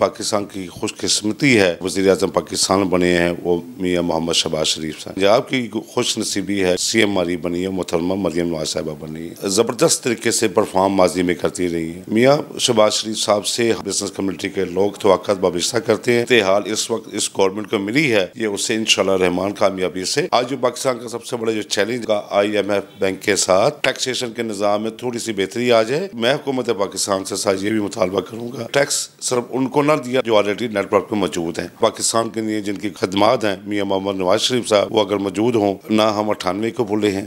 पाकिस्तान की खुशकिस्मती है वज़ीर आज़म पाकिस्तान बने हैं वो मियाँ मोहम्मद शहबाज शरीफ साहब। पंजाब की खुश नसीबी है CM हमारी बनी है मोहतरमा मरियम नवाज साहिबा बनी है। ज़बरदस्त तरीके से परफॉर्म माजी में करती रही है। मियाँ शहबाज शरीफ साहब से बिजनेस कम्युनिटी के लोग तवक्कुत वाबस्ता करते हैं। हाल इस वक्त इस गवर्नमेंट को मिली है ये उससे इंशाल्लाह रहमान कामयाबी से आज जो पाकिस्तान का सबसे बड़ा जो चैलेंज का IMF बैंक के साथ टैक्सेशन के निज़ाम में थोड़ी सी बेहतरी आ जाए। मैं हुकूमत पाकिस्तान से साथ ये भी मुतालबा करूँगा टैक्स सिर्फ उनको ना दिया जो ऑलरेडी नेटवर्क में मौजूद हैं। पाकिस्तान के लिए जिनकी खदमात हैं मियाँ मोहम्मद नवाज शरीफ साहब वो अगर मौजूद हों ना हम 98 को भूले हैं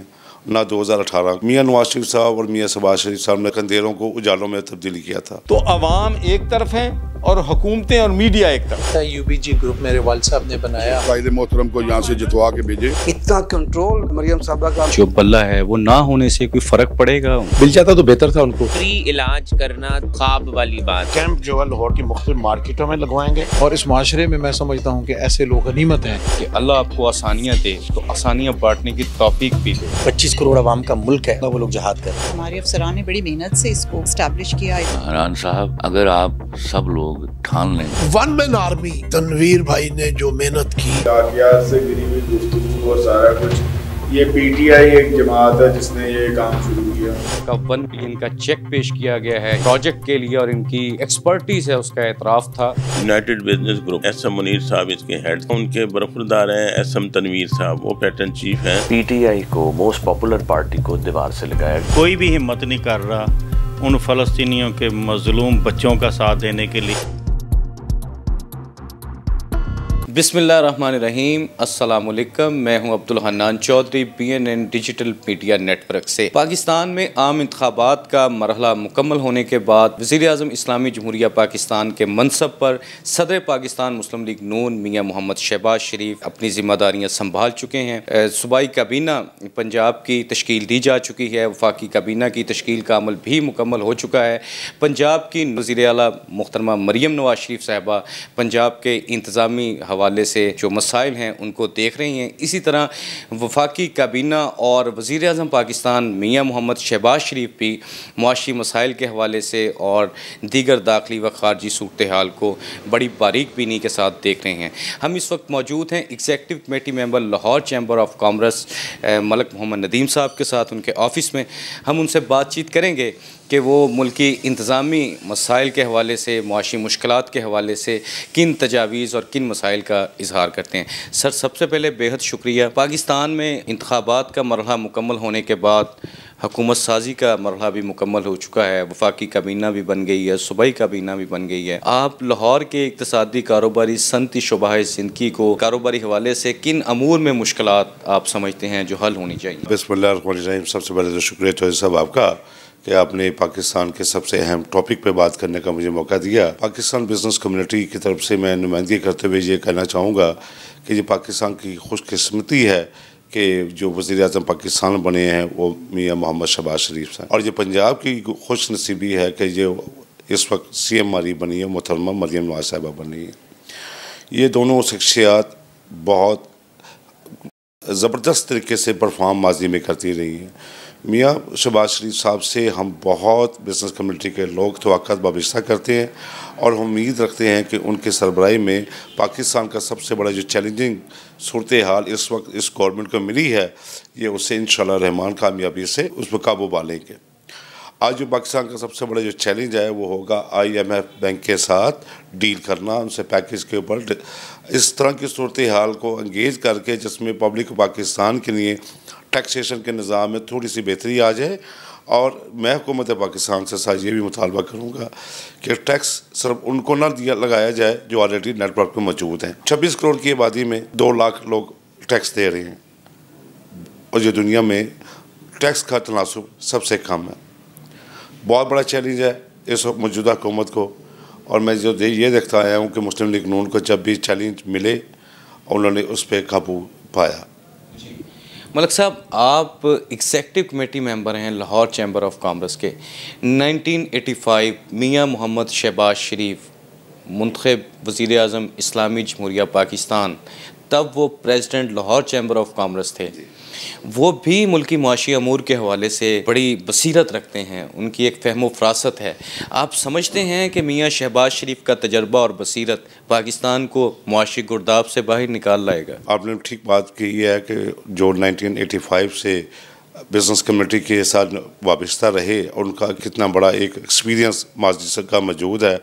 ना 2018। मियाँ नवाज शरीफ साहब और मियाँ शहबाज शरीफ साहब ने अंधेरों को उजालों में तब्दीली किया था। तो अवाम एक तरफ है और हुकूमतें और मीडिया एक तरफ। UBG ग्रुप मेरे वालिद साहब ने बनाया। कायदे मोहतरम को यहाँ से जितवा के भेजे। इतना कंट्रोल मरियम साहबा का जो बल्ला है वो ना होने से कोई फर्क पड़ेगा? मिल जाता तो बेहतर था उनको। फ्री इलाज करना ख्वाब वाली बात। कैंप जो है लाहौर की मुख्तलिफ मार्केटों में लगवाएंगे और इस माशरे में मैं समझता हूँ कि ऐसे लोग गनीमत हैं कि अल्लाह आपको आसानियाँ दे तो आसानियाँ बांटने की तौफीक भी दे। 25 करोड़ आवाम का मुल्क है वो लोग जहाद कर रहे हैं। हमारे अफसरान ने बड़ी मेहनत से इसको एस्टैब्लिश किया है। इमरान साहब अगर आप सब लोग ठान लें वन मैन आर्मी तनवीर भाई ने जो मेहनत की से गिरी हुई गुफ्तगू और सारा कुछ ये PTI एक जमात है जिसने ये काम शुरू किया। का 1 बिलियन का चेक पेश किया गया है प्रोजेक्ट के लिए और इनकी एक्सपर्टीज है उसका एतराफ था। United business group SM Munir साहब इसके हेड, उनके बरखुरदार हैं SM तनवीर साहब वो पैटर्न चीफ हैं। PTI को मोस्ट पॉपुलर पार्टी को दीवार से लगाया। कोई भी हिम्मत नहीं कर रहा उन फलस्तीनियों के मजलूम बच्चों का साथ देने के लिए। बिस्मिल्लाहिर्रहमानिर्रहीम, अस्सलामुअलैकुम। मैं हूं Abdul Hannan Chaudhry BNN digital media network से। पाकिस्तान में आम इंतखाबात का मरहला मुकम्मल होने के बाद वज़ीर आज़म इस्लामी जमहूरिया पाकिस्तान के मनसब पर सदर पाकिस्तान मुस्लिम लीग नून मियाँ मोहम्मद शहबाज शरीफ अपनी ज़िम्मेदारियाँ संभाल चुके हैं। सूबाई काबीना पंजाब की तश्कील दी जा चुकी है। वफाकी काबीना की तश्कील का अमल भी मुकम्मल हो चुका है। पंजाब की वज़ीर आला मोहतरमा मरियम नवाज शरीफ साहिबा पंजाब के इंतज़ामी हवाले से जो मसाइल हैं उनको देख रही हैं। इसी तरह वफाकी काबीना और वज़ीर आज़म पाकिस्तान मियाँ मोहम्मद शहबाज शरीफ भी मुआशी मसाइल के हवाले से और दीगर दाखिली व ख़ारजी सूरत हाल को बड़ी बारीक बीनी के साथ देख रहे हैं। हम इस वक्त मौजूद हैं executive committee member Lahore chamber of commerce Malak Mohammad Nadeem साहब के साथ उनके ऑफ़िस में। हम उनसे बातचीत करेंगे कि वो मुल्की इंतज़ामी मसाइल के हवाले से मुआशी मुश्किलात के हवाले से किन तजावीज़ और किन मसाइल का इजहार करते हैं। सर, सबसे पहले बेहद शुक्रिया। पाकिस्तान में इंतखाबात का मरहला मुकम्मल होने के बाद हुकूमत साजी का मरहला भी मुकम्मल हो चुका है। वफाकी काबीना भी बन गई है, सूबाई काबीना भी बन गई है। आप लाहौर के इक़्तिसादी कारोबारी सनती शुबाह ज़िंदगी को कारोबारी हवाले से किन अमूर में मुश्किलात आप समझते हैं जो हल होनी चाहिए? बिस्मिल्लाहिर्रहमानिर्रहीम। सबसे पहले तो शुक्रिया तो साहब आपका कि आपने पाकिस्तान के सबसे अहम टॉपिक पे बात करने का मुझे मौका दिया। पाकिस्तान बिजनेस कम्युनिटी की तरफ से मैं नुमाइंदगी करते हुए ये कहना चाहूँगा कि ये पाकिस्तान की खुशकिस्मती है कि जो वज़ीर आज़म पाकिस्तान बने हैं वो मियाँ मोहम्मद शहबाज शरीफ साहब, और ये पंजाब की खुश नसीबी है कि जो इस वक्त CM हमारी बनी है मोहतरमा मरियम नवाज साहिबा बनी है। ये दोनों शख्सियात बहुत ज़बरदस्त तरीके से परफॉर्म माजी में करती रही हैं। मियाँ शहबाज शरीफ साहब से हम बहुत बिजनेस कम्युनिटी के लोग तवक्कुत वाबस्ता करते हैं और हम उम्मीद रखते हैं कि उनके सरबराही में पाकिस्तान का सबसे बड़ा जो चैलेंजिंग सूरत हाल इस वक्त इस गवर्नमेंट को मिली है ये उससे इंशाल्लाह रहमान कामयाबी से उस पर काबू पा लेंगे। आज जो पाकिस्तान का सबसे बड़ा जो चैलेंज है वो होगा IMF बैंक के साथ डील करना, उनसे पैकेज के ऊपर इस तरह की सूरत हाल को एंगेज करके जिसमें पब्लिक पाकिस्तान के लिए टैक्सेशन के निज़ाम में थोड़ी सी बेहतरी आ जाए। और मैं हुकूमत पाकिस्तान से साथ ये भी मुतालबा करूँगा कि टैक्स सिर्फ उनको ना दिया लगाया जाए जो ऑलरेडी नेटवर्क में मौजूद हैं। 26 करोड़ की आबादी में 2 लाख लोग टैक्स दे रहे हैं और जो दुनिया में टैक्स का तनासुब सबसे कम है। बहुत बड़ा चैलेंज है इस मौजूदा हुकूमत को, और मैं जो ये देखता आया हूँ कि मुस्लिम लीग नून को जब भी चैलेंज मिले उन्होंने उस पर काबू पाया। मलक साहब, आप एग्जीक्यूटिव कमेटी मेंबर हैं लाहौर चैम्बर ऑफ कॉमर्स के। 1985 मियाँ मोहम्मद शहबाज शरीफ मुंतखब वज़ीर आज़म इस्लामी जमहूरिया पाकिस्तान, तब वो president Lahore chamber of commerce थे। वो भी मुल्की मुआशी अमूर के हवाले से बड़ी बसीरत रखते हैं, उनकी एक फ़हम फ़रासत है। आप समझते हैं कि मियाँ शहबाज शरीफ का तजर्बा और बसीरत पाकिस्तान को मुआशी गुर्दाब से बाहर निकाल लाएगा? आपने ठीक बात की है कि जो 1985 से बिज़नेस कम्युनिटी के साथ वाबस्ता रहे, उनका कितना बड़ा एक एक्सपीरियंस माजी का मौजूद है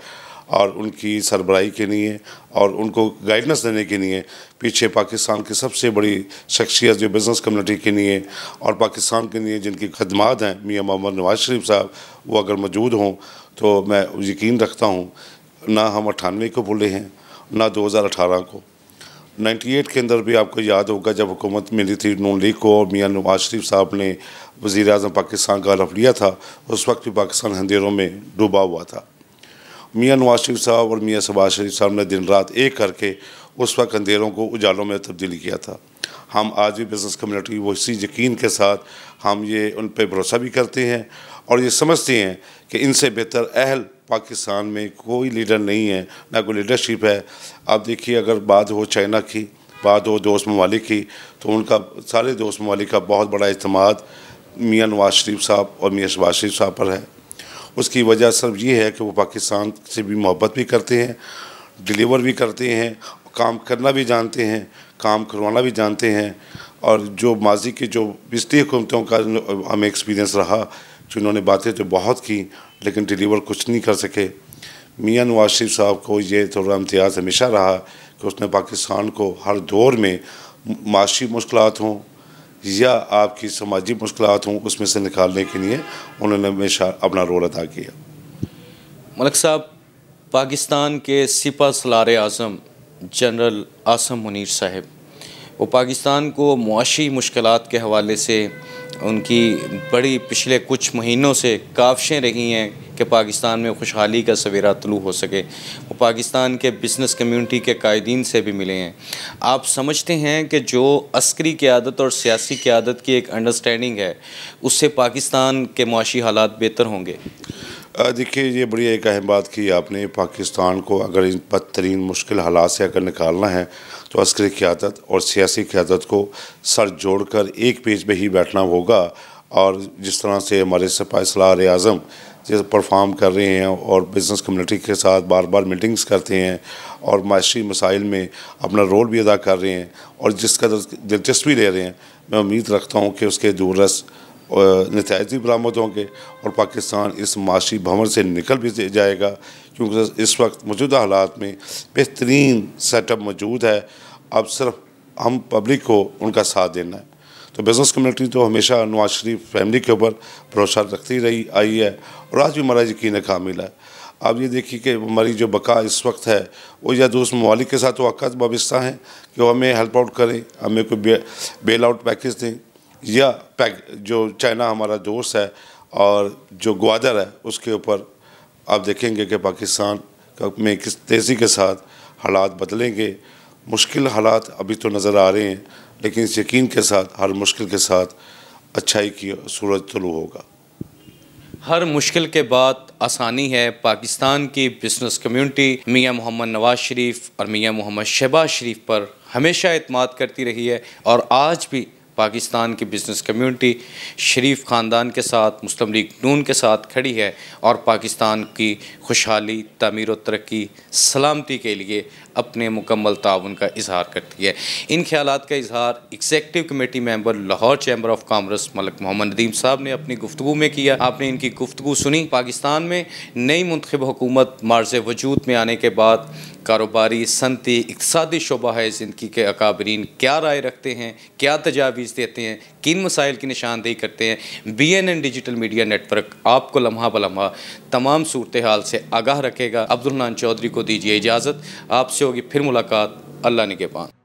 और उनकी सरबराही के लिए और उनको गाइडेंस देने के लिए पीछे पाकिस्तान की सबसे बड़ी शख्सियत जो बिज़नेस कम्युनिटी के लिए और पाकिस्तान के लिए जिनकी खदमात हैं मियाँ मोहम्मद नवाज शरीफ साहब, वो अगर मौजूद हों तो मैं यकीन रखता हूँ ना हम 98 को भूले हैं ना 2018 को। 98 के अंदर भी आपको याद होगा जब हुकूमत मिली थी नून लीग को और मियाँ नवाज शरीफ साहब ने वज़ीर आज़म पाकिस्तान का हलफ लिया था, उस वक्त भी पाकिस्तान अंधेरों में डूबा हुआ था। मियाँ नवाज शरीफ साहब और मियाँ शहबाज शरीफ साहब ने दिन रात एक करके उस वक्त अंधेरों को उजालों में तब्दील किया था। हम आज भी बिज़नेस कम्युनिटी वो इसी यकीन के साथ हम ये उन पर भरोसा भी करते हैं और ये समझते हैं कि इनसे बेहतर अहल पाकिस्तान में कोई लीडर नहीं है, ना कोई लीडरशिप है। आप देखिए अगर बात हो चाइना की, बात हो दोस्त ममालिक की, तो उनका सारे दोस्त ममालिक का बहुत बड़ा इत्मीनान मियाँ नवाज शरीफ साहब और मियाँ शहबाज शरीफ साहब पर है। उसकी वजह सिर्फ ये है कि वो पाकिस्तान से भी मोहब्बत भी करते हैं, डिलीवर भी करते हैं, काम करना भी जानते हैं, काम करवाना भी जानते हैं। और जो माजी की जो पिछली हुकूमतों का हमें एक्सपीरियंस रहा, जिन्होंने बातें तो बहुत की लेकिन डिलीवर कुछ नहीं कर सके, मियाँ नवाज शरीफ साहब को ये थोड़ा इम्तियाज़ हमेशा रहा कि उसने पाकिस्तान को हर दौर में माशी मुश्किलात हों या आपकी समाजी मुश्किलात हों, उसमें से निकालने के लिए उन्होंने हमेशा अपना रोल अदा किया। मलिक साहब, पाकिस्तान के सिपह सलार आज़म जनरल आसिम मुनीर साहब, वो पाकिस्तान को मुआशी मुश्किलात के हवाले से उनकी बड़ी पिछले कुछ महीनों से काविशें रही हैं कि पाकिस्तान में खुशहाली का सवेरा तुलू हो सके। वो पाकिस्तान के बिज़नेस कम्युनिटी के कायदीन से भी मिले हैं। आप समझते हैं कि जो अस्करी क़यादत और सियासी क़यादत की एक अंडरस्टैंडिंग है, उससे पाकिस्तान के मुआशी हालात बेहतर होंगे? देखिए, ये बड़ी एक अहम बात की आपने। पाकिस्तान को अगर इन बदतरीन मुश्किल हालात से अगर निकालना है तो अस्करी क़यादत और सियासी क़यादत को सर जोड़कर एक पेज पे ही बैठना होगा। और जिस तरह से हमारे सिपाही सलार आज़म जैसे परफॉर्म कर रहे हैं और बिज़नेस कम्युनिटी के साथ बार बार मीटिंग्स करते हैं और माशी मसाइल में अपना रोल भी अदा कर रहे हैं और जिस कदर दिलचस्पी ले रहे हैं, मैं उम्मीद रखता हूँ कि उसके दूररस नतीजे भी बरामद होंगे और पाकिस्तान इस माशी भंवर से निकल भी जाएगा, क्योंकि इस वक्त मौजूदा हालात में बेहतरीन सेटअप मौजूद है। अब सिर्फ हम पब्लिक को उनका साथ देना है। तो बिज़नेस कम्युनिटी तो हमेशा नवाज शरीफ फैमिली के ऊपर भरोसा रखती रही आई है और आज भी हमारा यकीन कामिल है। आप ये देखिए कि हमारी जो बका इस वक्त है वो या दोस्त ममालिक के साथ वाक़ वाबस्ता हैं कि वो हमें हेल्प आउट करें, हमें कोई बेल आउट पैकेज दें, या जो चाइना हमारा दोस्त है और जो ग्वादर है उसके ऊपर आप देखेंगे कि पाकिस्तान में किस तेज़ी के साथ हालात बदलेंगे। मुश्किल हालात अभी तो नज़र आ रहे हैं, लेकिन इस यकीन के साथ हर मुश्किल के साथ अच्छाई की सूरज तुलू होगा। हर मुश्किल के बाद आसानी है। पाकिस्तान की बिज़नेस कम्युनिटी मियाँ मोहम्मद नवाज शरीफ और मियाँ मोहम्मद शहबाज शरीफ पर हमेशा एतमाद करती रही है और आज भी पाकिस्तान की बिज़नेस कम्युनिटी शरीफ ख़ानदान के साथ, मुस्लिम लीग नून के साथ खड़ी है और पाकिस्तान की खुशहाली, तामीर और तरक्की, सलामती के लिए अपने मुकम्मल ताउन का इजहार करती है। इन ख्यालात का इजहार executive committee member Lahore chamber of commerce Malik Mohammad Nadeem साहब ने अपनी गुफ्तगू में किया। आपने इनकी गुफ्तगू सुनी। पाकिस्तान में नई मुंतखब हुकूमत मार्ज़ वजूद में आने के बाद कारोबारी, सनती, इक़्तिसादी शोबा है ज़िंदगी के अकाबरीन क्या राय रखते हैं, क्या तजावीज़ देते हैं, किन मसाइल की निशानदेही करते हैं। BNN डिजिटल मीडिया नेटवर्क आपको लम्हा बलम्हा तमाम सूरत हाल से आगाह रखेगा। अब्दुल हन्नान चौधरी को दीजिए इजाज़त। आपसे होगी फिर मुलाकात। अल्लाह निगहबान।